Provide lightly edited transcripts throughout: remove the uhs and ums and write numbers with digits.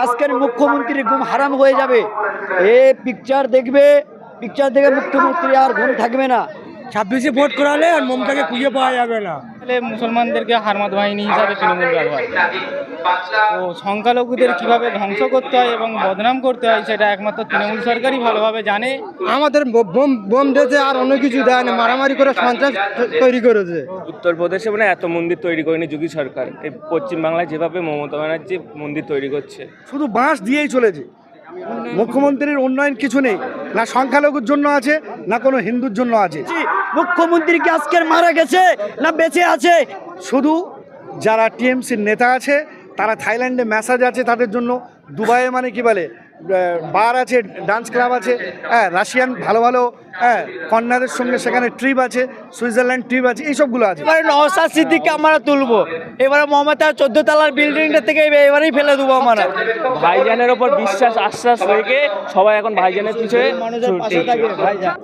আজকের মুখ্যমন্ত্রীর ঘুম হারাম হয়ে যাবে। এ পিকচার দেখবে, পিকচার দেখে মুখ্যমন্ত্রী আর ঘুম থাকবে না। 26-এ ভোট করালে আর মমতাকে খুঁজে পাওয়া যাবে না। মুসলমানদেরকে হারমাত বাহিনী হিসাবে তৃণমূল ব্যবহার তো সংখ্যালঘুদের কিভাবে ধ্বংস করতে হয় এবং বদনাম করতে হয় সেটা একমাত্র তৃণমূল সরকারই ভালোভাবে জানে। আমাদের বোম দিয়েছে আর অন্য কিছু দেয় না, মারামারি করে সন্ত্রাস তৈরি করেছে। উত্তরপ্রদেশে মানে এত মন্দির তৈরি করেনি যোগী সরকার। এই পশ্চিমবাংলায় যেভাবে মমতা ব্যানার্জি মন্দির তৈরি করছে, শুধু বাঁশ দিয়েই চলেছে। মুখ্যমন্ত্রীর উন্নয়ন কিছু নেই, না সংখ্যালঘুর জন্য আছে না কোনো হিন্দুর জন্য আছে। মুখ্যমন্ত্রী কি আজকের মারা গেছে না বেঁচে আছে? শুধু যারা টিএমসির নেতা আছে, তারা থাইল্যান্ডে ম্যাসাজ আছে তাদের জন্য, দুবাইয়ে মানে কি বলে বার আছে, ডান্স ক্লাব আছে, হ্যাঁ রাশিয়ান ভালো ভালো হ্যাঁ কন্যাদের সঙ্গে সেখানে ট্রিপ আছে, সুইজারল্যান্ড ট্রিপ আছে, এইসবগুলো আছে। এবারে নওশাদ সিদ্দিককে আমরা তুলবো, এবারে মমতা 14 তলার বিল্ডিংটা থেকে এবারেই ফেলে দেবো আমরা। ভাইজানের ওপর বিশ্বাস আশ্বাস রেখে সবাই এখন ভাইজানের পিছনে ছুটছে।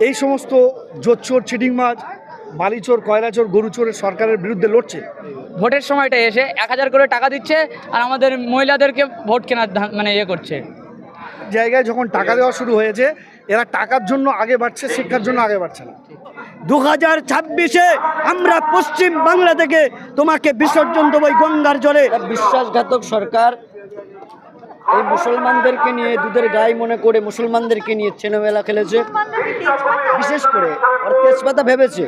এই সমস্ত জোচ্চোর, চিটিংবাজ, বালিচোর, কয়লাচোর, গরুচোরের সরকারের বিরুদ্ধে লড়ছে। ভোটের সময়টা এসে 1000 করে টাকা দিচ্ছে আর আমাদের মহিলাদেরকে ভোট কেনার মানে করছে। জায়গায় যখন টাকা দেওয়া শুরু হয়েছে, এরা টাকার জন্য আগে বাড়ছে, শিক্ষার জন্য আগে বাড়ছে না। 2026-এ আমরা পশ্চিম বাংলা থেকে তোমাকে বিসর্জন দেবো গঙ্গার জলে। বিশ্বাসঘাতক সরকার এই মুসলমানদেরকে নিয়ে দুধের গায়ে মনে করে মুসলমানদেরকে নিয়ে ছেলেমেলা খেলেছে। বিশেষ করে আর তেজপাতা ভেবেছে।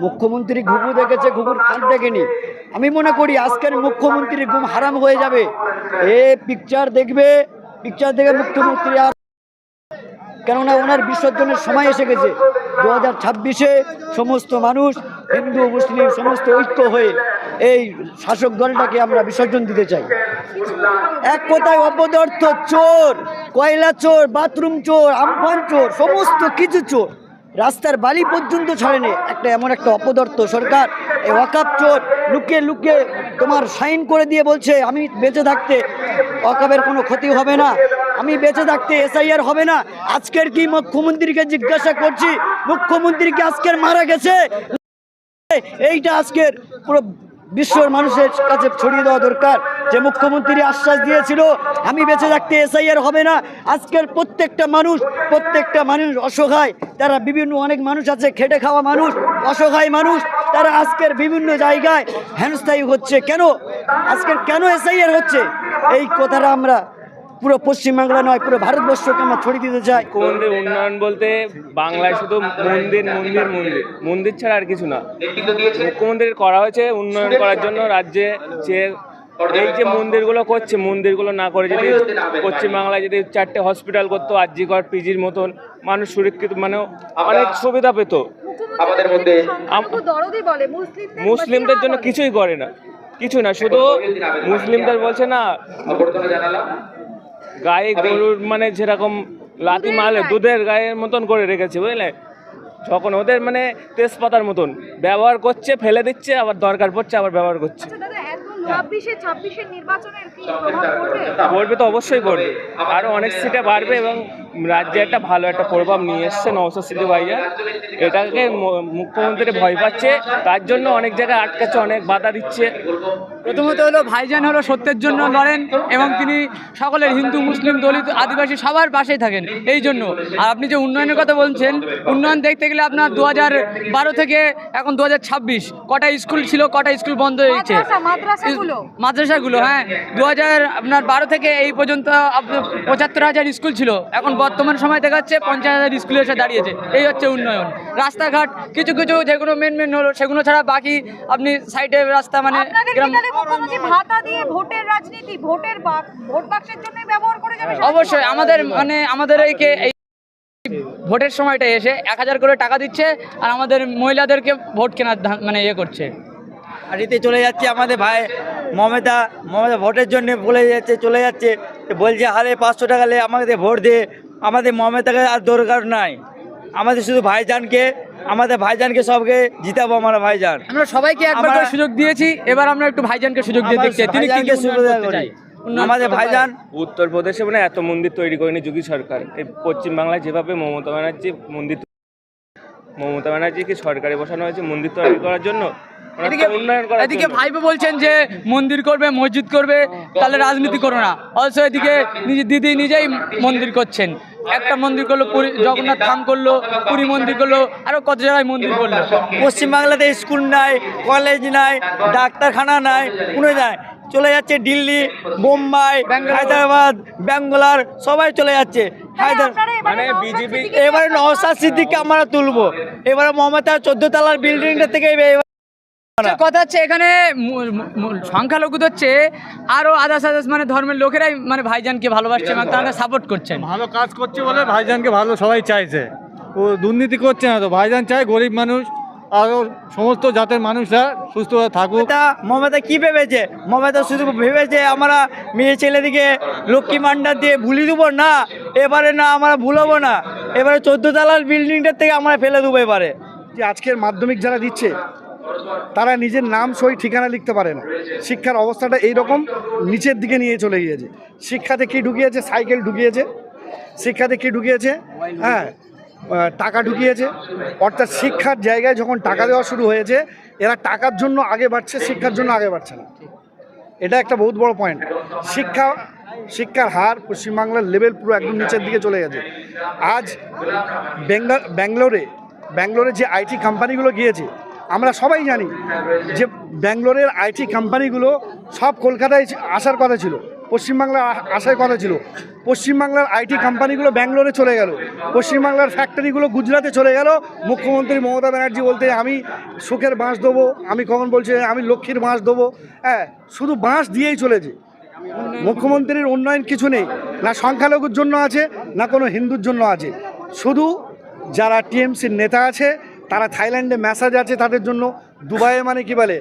মুখ্যমন্ত্রী ঘুঘু দেখেছে, ঘুঘুর ফাঁদ দেখেনি। আমি মনে করি আজকের মুখ্যমন্ত্রীর ঘুম হারাম হয়ে যাবে। এ পিকচার দেখবে, পিকচার দেখে মুখ্যমন্ত্রী আর, কেননা ওনার বিসর্জনের সময় এসে গেছে। 2026-এ সমস্ত মানুষ, হিন্দু মুসলিম সমস্ত ঐক্য হয়ে এই শাসক দলটাকে আমরা বিসর্জন দিতে চাই। এক কথায় অপদার্থ চোর, কয়লা চোর, বাথরুম চোর, আমফান চোর, সমস্ত কিছু চোর, রাস্তার বালি পর্যন্ত ছাড়েনি। এমন একটা অপদার্থ সরকার। এই ওয়াকাফ চোর লুকিয়ে লুকিয়ে তোমার সাইন করে দিয়ে বলছে আমি বেঁচে থাকতে ওয়াকাফের কোনো ক্ষতি হবে না, আমি বেঁচে থাকতে এসআইআর হবে না। আজকের কি মুখ্যমন্ত্রীকে জিজ্ঞাসা করছি, মুখ্যমন্ত্রী কি আজকের মারা গেছে? এইটা আজকের পুরো বিশ্বর মানুষের কাছে ছড়িয়ে দেওয়া দরকার যে মুখ্যমন্ত্রী আশ্বাস দিয়েছিল আমি বেঁচে থাকতে এসআইআর হবে না। আজকের প্রত্যেকটা মানুষ অসহায়, তারা বিভিন্ন অনেক মানুষ আছে খেটে খাওয়া মানুষ, অসহায় মানুষ, তারা আজকের বিভিন্ন জায়গায় হেনস্থায়ী হচ্ছে। কেন আজকের কেন এসআইআর হচ্ছে? এই কথাটা আমরা পুরো পশ্চিমবাংলা নয় পুরো ভারতবর্ষকে আমরা ছড়িয়ে দিতে চাই। মুখ্যমন্ত্রীর উন্নয়ন বলতে বাংলায় শুধু মন্দির মন্দির মন্দির মন্দির ছাড়া আর কিছু না। মুখ্যমন্ত্রীর করা হয়েছে উন্নয়ন করার জন্য রাজ্যে, যে এই যে মন্দিরগুলো করছে, মন্দিরগুলো না করে যদি পশ্চিমবাংলায় যদি 4টে হসপিটাল করতো, আরজিকর, পিজির মতন, মানুষ সুরক্ষিত মানে অনেক সুবিধা পেত। আমাদের মধ্যে মুসলিমদের জন্য কিছুই করে না, কিছু না, শুধু মুসলিমদের বলছে না গায়ে গরুর মানে যেরকম লাথি মারলে দুধের গায়ের মতন করে রেখেছে, বুঝলে? যখন ওদের মানে তেজপাতার মতন ব্যবহার করছে, ফেলে দিচ্ছে, আবার দরকার পড়ছে আবার ব্যবহার করছে। পড়বে তো অবশ্যই পড়বে, আরও অনেক সিটে বাড়বে এবং রাজ্যে একটা ভালো একটা প্রভাব নিয়ে এসছে নওশাদ সিদ্দিকী ভাইজান। এটাকে মুখ্যমন্ত্রী ভয় পাচ্ছে, তার জন্য অনেক জায়গায় আটকাচ্ছে, অনেক বাধা দিচ্ছে। প্রথমত হলো ভাইজান হলো সত্যের জন্য লড়েন এবং তিনি সকলের হিন্দু মুসলিম দলিত আদিবাসী সবার পাশেই থাকেন এই জন্য। আর আপনি যে উন্নয়নের কথা বলছেন, উন্নয়ন দেখতে গেলে আপনার 2012 থেকে এখন 2026 কটা স্কুল ছিল, কটা স্কুল বন্ধ হয়েছে, মাদ্রাসাগুলো। হ্যাঁ, 2012 থেকে এই পর্যন্ত 75,000 স্কুল ছিল, এখন বর্তমান সময় দেখাচ্ছে 50,000 স্কুলে এসে দাঁড়িয়েছে। এই হচ্ছে উন্নয়ন। রাস্তাঘাট কিছু কিছু যেগুলো মেন হলো সেগুলো ছাড়া বাকি আপনি সাইডে রাস্তা মানে অবশ্যই আমাদের এই ভোটের সময়টা এসে 1000 করে টাকা দিচ্ছে আর আমাদের মহিলাদেরকে ভোট কেনার মানে করছে। বাড়িতে চলে যাচ্ছে আমাদের ভাই মমতা ভোটের জন্য চলে যাচ্ছে, বলছে হারে 500 টাকা লে আমাদের ভোট দে। আমাদের মমতাকে আর দরকার নাই, আমাদের শুধু আমাদের ভাইজানকে সবকে জিতাবো আমরা। ভাইজান আমরা সবাইকে একবার করে সুযোগ দিয়েছি, এবার আমরা একটু ভাইজানকে সুযোগ দিয়ে দেখছি তিনি কি সুবিধা করতে চাই। আমাদের ভাইজান উত্তরপ্রদেশে মানে এত মন্দির তৈরি করেনি যোগী সরকার। এই পশ্চিমবাংলায় যেভাবে মমতা ব্যানার্জি মমতা ব্যানার্জিকে সরকারে বসানো হয়েছে মন্দির তৈরি করার জন্য, ওনার তো উন্নয়ন করার এদিকে জন্য। ভাইপো বলছেন যে মন্দির করবে, মসজিদ করবে, তাহলে রাজনীতি করো না। অবশ্য এদিকে দিদি নিজেই মন্দির করছেন, একটা মন্দির করলো, পুরী জগন্নাথ ধাম করলো, পুরী মন্দির করলো, আরো কত জায়গায় মন্দির করলো। পশ্চিমবাংলাতে স্কুল নাই, কলেজ নাই, ডাক্তারখানা নাই, কোনো নাই, চলে যাচ্ছে দিল্লি, বোম্বাই, হায়দ্রাবাদ, ব্যাঙ্গালোর, সবাই চলে যাচ্ছে মানে বিজেপি এবারে নওশাদ সিদ্দিককে আমরা তুলবো, এবারে মমতা 14 তলার বিল্ডিংটা থেকে কথা হচ্ছে এখানে সংখ্যালঘুদের চেয়ে আরো আদার্স মানে ধর্মের লোকেরাই মানে ভাইজানকে ভালোবাসছে এবং তাকে সাপোর্ট করছেন। ভালো কাজ করছে বলে ভাইজানকে ভালো সবাই চাইছে, ও দুর্নীতি করছে না তো। ভাইজান চায় গরিব মানুষ আরও সমস্ত জাতের মানুষরা সুস্থভাবে থাকুক। মমতা কি ভেবেছে? মমতা শুধু ভেবেছে আমরা মেয়ে ছেলেদিকে লক্ষ্মী ভাণ্ডার দিয়ে ভুলি দেবো না, এবারে না আমরা ভুলবো না, এবারে 14 তলার বিল্ডিংটার থেকে আমরা ফেলে দেবো। এবারে যে আজকের মাধ্যমিক যারা দিচ্ছে তারা নিজের নাম সই ঠিকানা লিখতে পারে না। শিক্ষার অবস্থাটা এইরকম নিচের দিকে নিয়ে চলে গিয়েছে। শিক্ষাতে কি ঢুকিয়েছে? সাইকেল ঢুকিয়েছে। শিক্ষাতে কি ঢুকিয়েছে? হ্যাঁ, টাকা ঢুকিয়েছে। অর্থাৎ শিক্ষার জায়গায় যখন টাকা দেওয়া শুরু হয়েছে, এরা টাকার জন্য আগে বাড়ছে, শিক্ষার জন্য আগে বাড়ছে না। এটা একটা বহুত বড় পয়েন্ট। শিক্ষার হার পশ্চিমবাংলার লেভেল পুরো একদম নিচের দিকে চলে গেছে। আজ ব্যাঙ্গালোরে যে আইটি কোম্পানিগুলো গিয়েছে, আমরা সবাই জানি যে ব্যাঙ্গালোরের আইটি কোম্পানিগুলো সব কলকাতায় আসার কথা ছিল, পশ্চিমবাংলার আসার কথা ছিল। পশ্চিমবাংলার আইটি কোম্পানিগুলো ব্যাঙ্গালোরে চলে গেল, পশ্চিমবাংলার ফ্যাক্টরিগুলো গুজরাটে চলে গেল। মুখ্যমন্ত্রী মমতা ব্যানার্জি বলতে আমি সুখের বাঁশ দেবো, আমি কখন বলছে আমি লক্ষ্মীর বাঁশ দেবো। হ্যাঁ, শুধু বাঁশ দিয়েই চলেছে। মুখ্যমন্ত্রীর উন্নয়ন কিছু নেই, না সংখ্যালঘুর জন্য আছে, না কোনো হিন্দুর জন্য আছে। শুধু যারা টিএমসির নেতা আছে, তারা থাইল্যান্ডে ম্যাসাজ আছে তাদের জন্য, দুবাইয়ে মানে কি বলে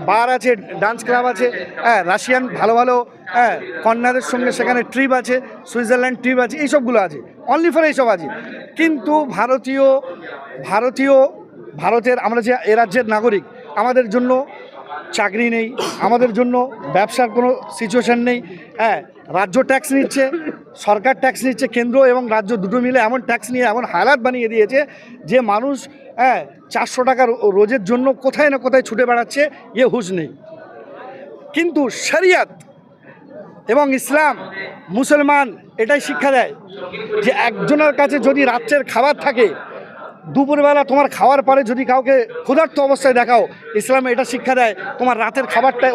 বার আছে, ডান্স ক্লাব আছে, হ্যাঁ, রাশিয়ান ভালো ভালো হ্যাঁ কন্যাদের সঙ্গে সেখানে ট্রিপ আছে, সুইজারল্যান্ড ট্রিপ আছে, এইসবগুলো আছে, অনলি ফর এইসব আছে। কিন্তু ভারতের আমরা যে এ রাজ্যের নাগরিক, আমাদের জন্য চাকরি নেই, আমাদের জন্য ব্যবসার কোনো সিচুয়েশান নেই। হ্যাঁ, রাজ্য ট্যাক্স নিচ্ছে, সরকার ট্যাক্স নিচ্ছে, কেন্দ্র এবং রাজ্য দুটো মিলে এমন ট্যাক্স নিয়ে এমন হালাত বানিয়ে দিয়েছে যে মানুষ 400 টাকা রোজের জন্য কোথায় না কোথায় ছুটে বেড়াচ্ছে, হুঁশ নেই। কিন্তু শরিয়ত এবং ইসলাম, মুসলমান এটাই শিক্ষা দেয় যে একজনের কাছে যদি রাত্রের খাবার থাকে, দুপুরবেলা তোমার খাওয়ার পরে যদি কাউকে ক্ষুধার্ত অবস্থায় দেখাও, ইসলাম এটা শিক্ষা দেয় তোমার রাতের খাবারটা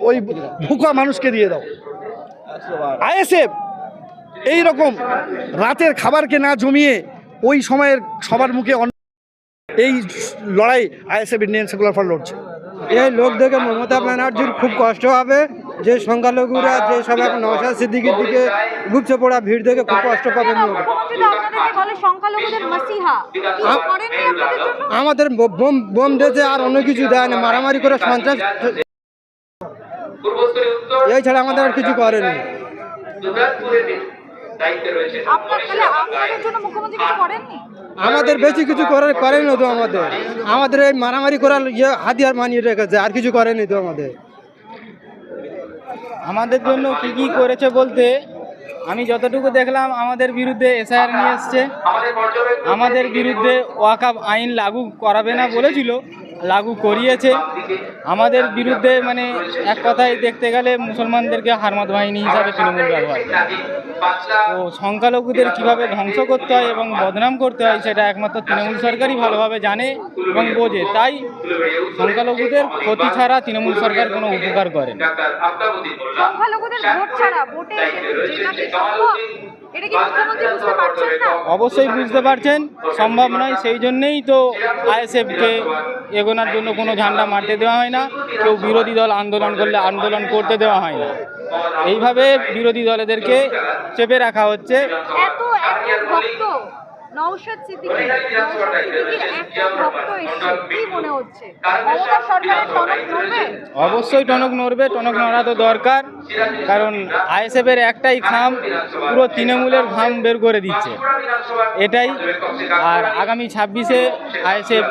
ওই ভুকা মানুষকে দিয়ে দাও। আইএসএফ এই রকম রাতের খাবারকে না জমিয়ে ওই সময়ের সবার মুখে এই লড়াই আইএসএফ ইন্ডিয়ান সেকুলার ফ্রন্ট লড়ছে। এই লোক দেখে মমতা ব্যানার্জির খুব কষ্ট হবে, যে সংখ্যালঘুরা যে সব এখন নওশাদ সিদ্দিকীর দিকে গুপছে পড়া ভিড় দেখে খুব কষ্ট পাবে। আমাদের বোম দিয়েছে আর অন্য কিছু দেয় না, মারামারি করে সন্ত্রাস, এই ছাড়া আমাদের আর কিছু করেনি। আমাদের বেশি কিছু করেনি তো, আমাদের এই মারামারি করার হাতিয়ার মানিয়ে রেখেছে, আর কিছু করেনি তো। আমাদের জন্য কি করেছে বলতে, আমি যতটুকু দেখলাম, আমাদের বিরুদ্ধে এসআইআর নিয়ে এসছে, আমাদের বিরুদ্ধে ওয়াকফ আইন লাগু করাবে না বলেছিল, লাগু করিয়েছে। আমাদের বিরুদ্ধে মানে এক কথায় দেখতে গেলে মুসলমানদেরকে হারমাত বাহিনী হিসাবে তৃণমূল ব্যবহার করে। তো সংখ্যালঘুদের কিভাবে ধ্বংস করতে হয় এবং বদনাম করতে হয় সেটা একমাত্র তৃণমূল সরকারই ভালোভাবে জানে এবং বোঝে। তাই সংখ্যালঘুদের ক্ষতি ছাড়া তৃণমূল সরকার কোনো উপকার করে না। অবশ্যই বুঝতে পারছেন, সম্ভব নয়। সেই জন্যেই তো আইএসএফকে এগোনোর জন্য কোনো ঝান্ডা মারতে দেওয়া হয় না, কেউ বিরোধী দল আন্দোলন করলে আন্দোলন করতে দেওয়া হয় না। এইভাবে বিরোধী দলেদেরকে চেপে রাখা হচ্ছে। নওশাদ সিদ্দিকী একটা ভক্ত এসেছে, কি মনে হচ্ছে মমতা সরকারের টনক নড়বে? অবশ্যই টনক নড়বে, টনক নড়া তো দরকার, কারণ আইএসএফের একটাই খাম, পুরো তৃণমূলের ঘাম বের করে দিচ্ছে এটাই। আর আগামী 26-এ আইএসএফ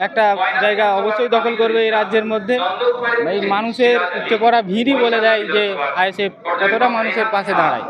একটা জায়গা অবশ্যই দখল করবে এই রাজ্যের মধ্যে। এই মানুষের উপচে পড়া ভিড়ই বলে দেয় যে আইএসএফ কতটা মানুষের পাশে দাঁড়ায়।